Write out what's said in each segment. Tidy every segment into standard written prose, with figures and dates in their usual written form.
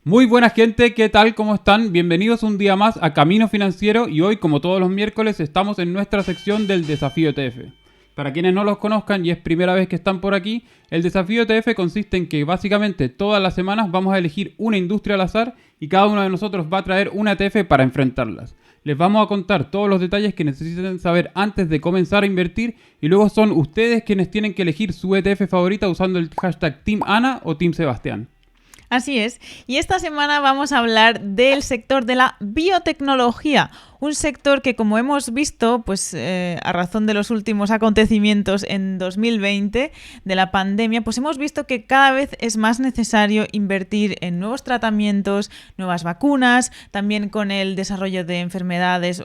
Muy buena gente, ¿qué tal? ¿Cómo están? Bienvenidos un día más a Camino Financiero y hoy, como todos los miércoles, estamos en nuestra sección del Desafío ETF. Para quienes no los conozcan y es primera vez que están por aquí, el Desafío ETF consiste en que básicamente todas las semanas vamos a elegir una industria al azar y cada uno de nosotros va a traer una ETF para enfrentarlas. Les vamos a contar todos los detalles que necesiten saber antes de comenzar a invertir y luego son ustedes quienes tienen que elegir su ETF favorita usando el hashtag Team Ana o Team Sebastián. Así es. Y esta semana vamos a hablar del sector de la biotecnología, un sector que, como hemos visto, pues a razón de los últimos acontecimientos en 2020 de la pandemia, pues hemos visto que cada vez es más necesario invertir en nuevos tratamientos, nuevas vacunas, también con el desarrollo de enfermedades,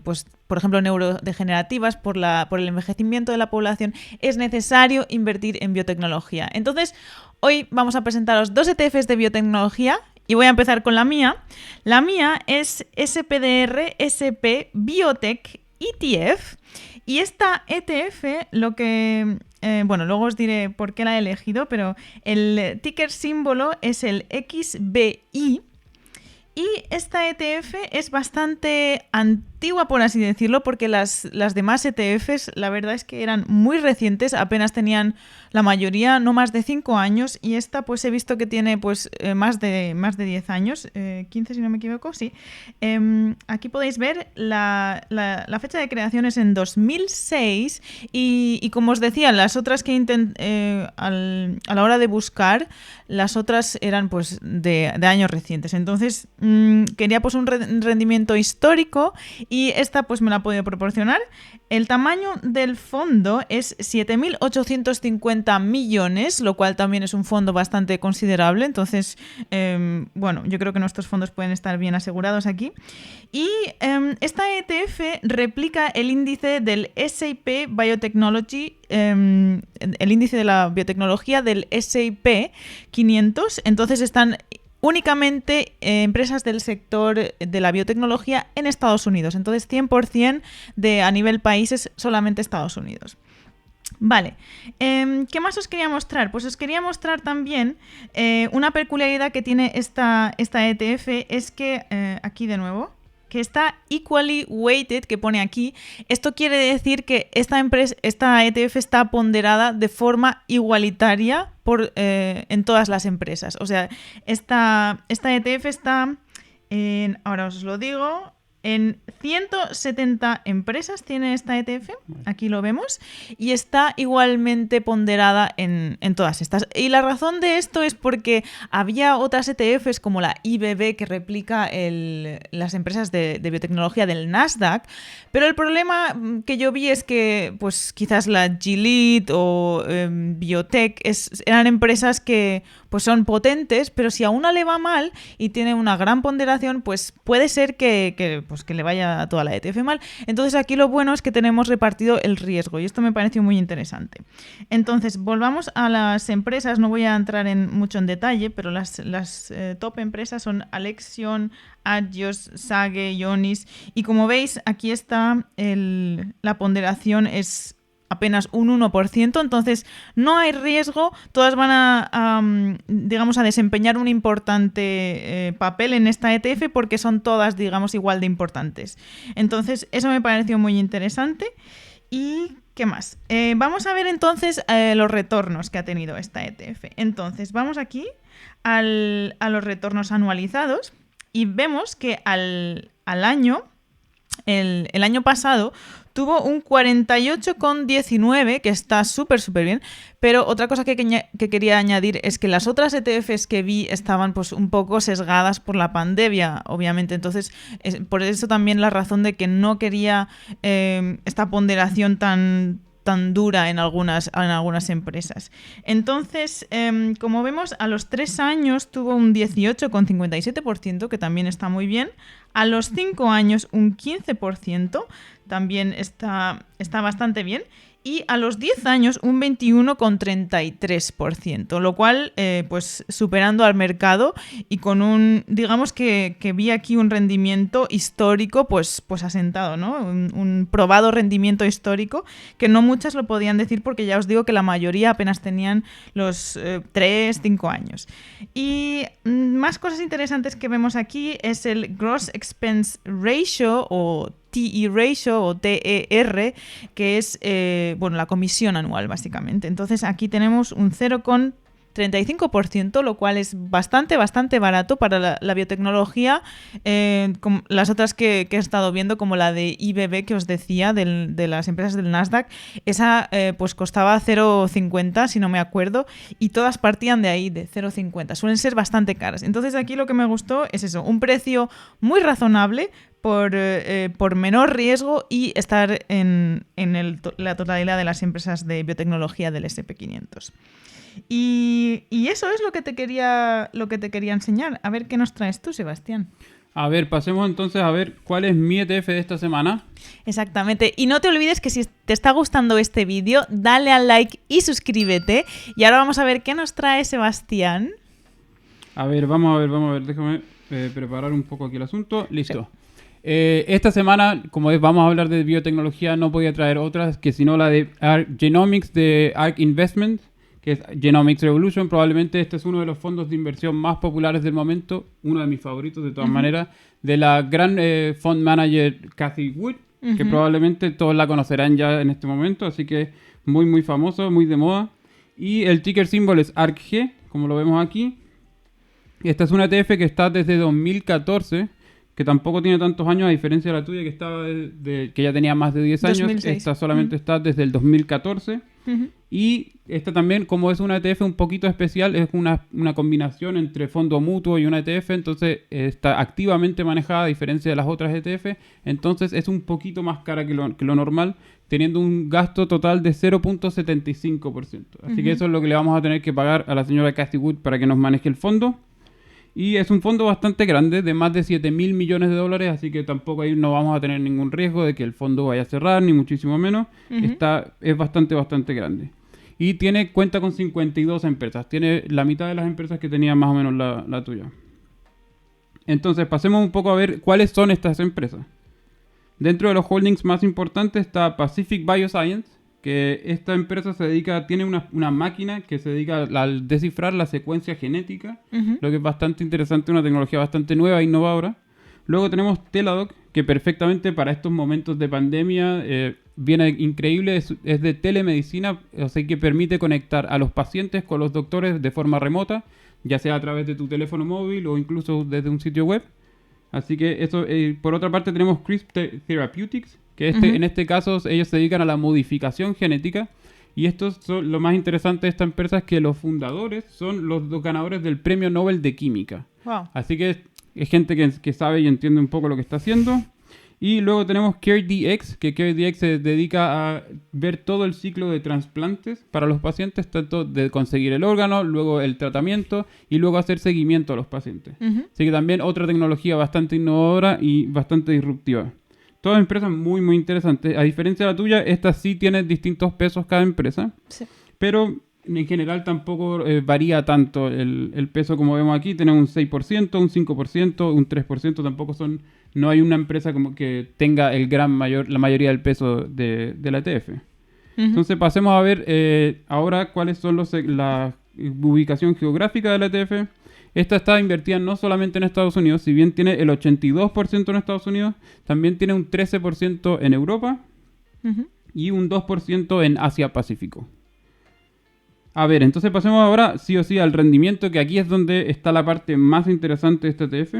pues por ejemplo, neurodegenerativas por el envejecimiento de la población, es necesario invertir en biotecnología. Entonces, hoy vamos a presentaros dos ETFs de biotecnología y voy a empezar con la mía. La mía es SPDR SP Biotech ETF y esta ETF lo que... luego os diré por qué la he elegido, pero el ticker símbolo es el XBI. Y esta ETF es bastante antigua, por así decirlo, porque las demás ETFs, la verdad es que eran muy recientes, apenas tenían la mayoría no más de 5 años, y esta pues he visto que tiene pues más de 10 años, 15 si no me equivoco, sí. Aquí podéis ver la fecha de creación es en 2006, y como os decía, las otras que a la hora de buscar, las otras eran pues de años recientes. Entonces quería pues un rendimiento histórico y esta pues me la ha podido proporcionar. El tamaño del fondo es 7.850 millones, lo cual también es un fondo bastante considerable. Entonces, yo creo que nuestros fondos pueden estar bien asegurados aquí. Y esta ETF replica el índice del S&P Biotechnology, el índice de la biotecnología del S&P 500. Entonces están únicamente empresas del sector de la biotecnología en Estados Unidos. Entonces 100% a nivel países solamente Estados Unidos. Vale, ¿qué más os quería mostrar? Pues os quería mostrar también una peculiaridad que tiene esta ETF, es que, aquí de nuevo, que está equally weighted, que pone aquí. Esto quiere decir que esta ETF está ponderada de forma igualitaria en todas las empresas. O sea, esta ETF está ahora os lo digo, en 170 empresas tiene esta ETF, aquí lo vemos, y está igualmente ponderada en todas estas. Y la razón de esto es porque había otras ETFs como la IBB que replica las empresas de biotecnología del Nasdaq, pero el problema que yo vi es que pues quizás la Gilead o Biotech eran empresas que pues son potentes, pero si a una le va mal y tiene una gran ponderación, pues puede ser que le vaya a toda la ETF mal. Entonces aquí lo bueno es que tenemos repartido el riesgo y esto me pareció muy interesante. Entonces volvamos a las empresas, no voy a entrar mucho en detalle, pero las top empresas son Alexion, Agios, Sage, Ionis, y como veis aquí está la ponderación es apenas un 1%, entonces no hay riesgo, todas van a desempeñar un importante papel en esta ETF porque son todas, igual de importantes. Entonces, eso me pareció muy interesante. ¿Y qué más? Vamos a ver entonces los retornos que ha tenido esta ETF. Entonces, vamos aquí a los retornos anualizados y vemos que al año, el año pasado, tuvo un 48,19, que está súper bien, pero otra cosa que quería añadir es que las otras ETFs que vi estaban pues un poco sesgadas por la pandemia, obviamente. Entonces, por eso también la razón de que no quería esta ponderación tan dura en algunas empresas. Entonces, como vemos, a los 3 años tuvo un 18,57%, que también está muy bien. A los 5 años un 15%, también está bastante bien. y a los 10 años un 21,33%, lo cual pues superando al mercado y con digamos que vi aquí un rendimiento histórico pues asentado, ¿no? Un probado rendimiento histórico que no muchas lo podían decir porque ya os digo que la mayoría apenas tenían los 3, 5 años. Y más cosas interesantes que vemos aquí es el Gross Expense Ratio o TE ratio o TER, que es la comisión anual, básicamente. Entonces aquí tenemos un 0,35%, lo cual es bastante barato para la biotecnología. Como las otras que he estado viendo, como la de IBB que os decía, de las empresas del Nasdaq, esa pues costaba 0,50, si no me acuerdo, y todas partían de ahí, de 0,50. Suelen ser bastante caras. Entonces aquí lo que me gustó es eso, un precio muy razonable, por menor riesgo y estar en la totalidad de las empresas de biotecnología del S&P 500. Y eso es lo que te quería enseñar. A ver qué nos traes tú, Sebastián. A ver, pasemos entonces a ver cuál es mi ETF de esta semana. Exactamente. Y no te olvides que si te está gustando este vídeo, dale al like y suscríbete. Y ahora vamos a ver qué nos trae Sebastián. A ver, vamos a ver. Déjame preparar un poco aquí el asunto. Listo. Sí. Esta semana, como vamos a hablar de biotecnología, no podía traer otras que sino la de Genomics de ARK Investment, que es Genomics Revolution. Probablemente este es uno de los fondos de inversión más populares del momento, uno de mis favoritos de todas maneras, de la gran fund manager Cathie Wood, que probablemente todos la conocerán ya en este momento, así que muy muy famoso, muy de moda. Y el ticker symbol es ARKG, como lo vemos aquí. Esta es una ETF que está desde 2014, que tampoco tiene tantos años, a diferencia de la tuya, que estaba que ya tenía más de 10 años. 2006. Esta solamente está desde el 2014. Y esta también, como es una ETF un poquito especial, es una combinación entre fondo mutuo y una ETF, entonces está activamente manejada a diferencia de las otras ETF, entonces es un poquito más cara que lo normal, teniendo un gasto total de 0,75%. Así que eso es lo que le vamos a tener que pagar a la señora Cathie Wood para que nos maneje el fondo. Y es un fondo bastante grande, de más de $7.000 millones, así que tampoco ahí no vamos a tener ningún riesgo de que el fondo vaya a cerrar, ni muchísimo menos. Es bastante grande. Y cuenta con 52 empresas. Tiene la mitad de las empresas que tenía más o menos la tuya. Entonces, pasemos un poco a ver cuáles son estas empresas. Dentro de los holdings más importantes está Pacific Bioscience, que esta empresa tiene una máquina que se dedica a descifrar la secuencia genética, lo que es bastante interesante, una tecnología bastante nueva e innovadora. Luego tenemos Teladoc, que perfectamente para estos momentos de pandemia viene increíble, es de telemedicina, o sea que permite conectar a los pacientes con los doctores de forma remota, ya sea a través de tu teléfono móvil o incluso desde un sitio web. Así que eso, por otra parte tenemos CRISPR Therapeutics, que en este caso ellos se dedican a la modificación genética. Y lo más interesante de esta empresa es que los fundadores son los dos ganadores del Premio Nobel de Química. Wow. Así que es gente que sabe y entiende un poco lo que está haciendo. Y luego tenemos CareDx, que CareDx se dedica a ver todo el ciclo de trasplantes para los pacientes, tanto de conseguir el órgano, luego el tratamiento y luego hacer seguimiento a los pacientes. Así que también otra tecnología bastante innovadora y bastante disruptiva. Todas empresas muy, muy interesantes. A diferencia de la tuya, esta sí tiene distintos pesos cada empresa. Sí. Pero en general tampoco varía tanto el peso como vemos aquí. Tenemos un 6%, un 5%, un 3%. Tampoco no hay una empresa como que tenga la mayoría del peso de la ETF. Entonces pasemos a ver ahora cuáles son la ubicación geográfica de la ETF. Esta está invertida no solamente en Estados Unidos, si bien tiene el 82% en Estados Unidos, también tiene un 13% en Europa y un 2% en Asia-Pacífico. A ver, entonces pasemos ahora sí o sí al rendimiento, que aquí es donde está la parte más interesante de este ETF.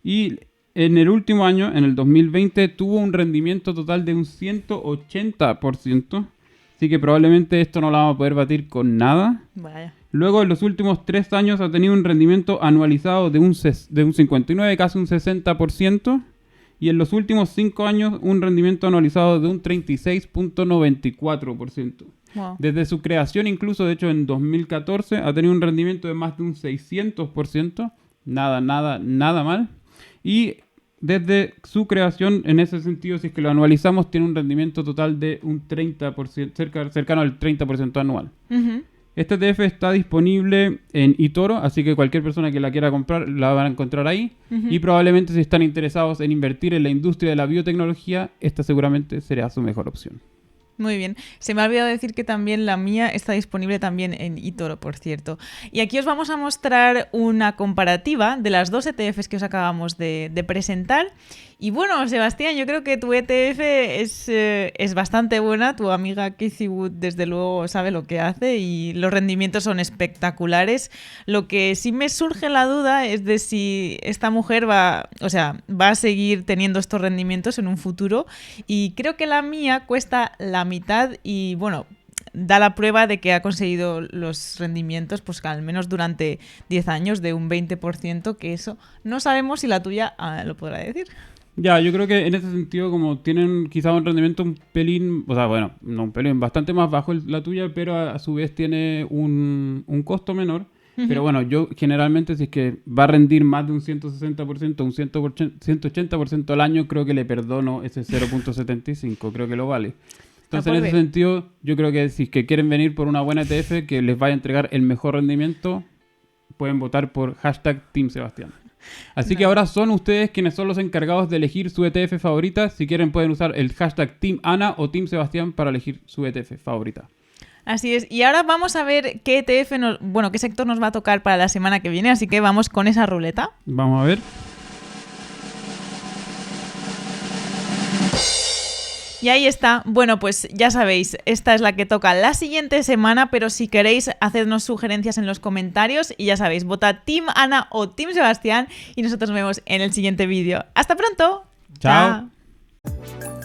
Y en el último año, en el 2020, tuvo un rendimiento total de un 180%. Así que probablemente esto no lo vamos a poder batir con nada. Vaya. Luego, en los últimos 3 años ha tenido un rendimiento anualizado de un 59%, casi un 60%. Y en los últimos 5 años, un rendimiento anualizado de un 36.94%. Wow. Desde su creación, incluso, de hecho, en 2014, ha tenido un rendimiento de más de un 600%. Nada mal. Y desde su creación, en ese sentido, si es que lo anualizamos, tiene un rendimiento total de un 30%, cercano al 30% anual. Ujú. Este ETF está disponible en eToro, así que cualquier persona que la quiera comprar la van a encontrar ahí. Ujú. Y probablemente si están interesados en invertir en la industria de la biotecnología, esta seguramente será su mejor opción. Muy bien. Se me ha olvidado decir que también la mía está disponible también en eToro, por cierto. Y aquí os vamos a mostrar una comparativa de las dos ETFs que os acabamos de presentar. Y bueno, Sebastián, yo creo que tu ETF es bastante buena. Tu amiga Cathie Wood, desde luego, sabe lo que hace y los rendimientos son espectaculares. Lo que sí me surge la duda es de si esta mujer va a seguir teniendo estos rendimientos en un futuro. Y creo que la mía cuesta la mitad y, bueno, da la prueba de que ha conseguido los rendimientos, pues al menos durante 10 años, de un 20%, que eso no sabemos si la tuya lo podrá decir. Ya, yo creo que en ese sentido, como tienen quizá un rendimiento un pelín, o sea, bueno, no un pelín, bastante más bajo la tuya, pero a su vez tiene un costo menor. Pero bueno, yo generalmente si es que va a rendir más de un 160%, un 180% al año, creo que le perdono ese 0.75, creo que lo vale. Entonces, en ese sentido, yo creo que si es que quieren venir por una buena ETF que les vaya a entregar el mejor rendimiento, pueden votar por #TeamSebastián. Así que ahora son ustedes quienes son los encargados de elegir su ETF favorita. Si quieren pueden usar el #TeamAna o TeamSebastián para elegir su ETF favorita. Así es. Y ahora vamos a ver qué ETF qué sector nos va a tocar para la semana que viene. Así que vamos con esa ruleta. Vamos a ver. Y ahí está. Bueno, pues ya sabéis, esta es la que toca la siguiente semana, pero si queréis, hacednos sugerencias en los comentarios y ya sabéis, votad Team Ana o Team Sebastián y nosotros nos vemos en el siguiente vídeo. ¡Hasta pronto! Chao. Chao.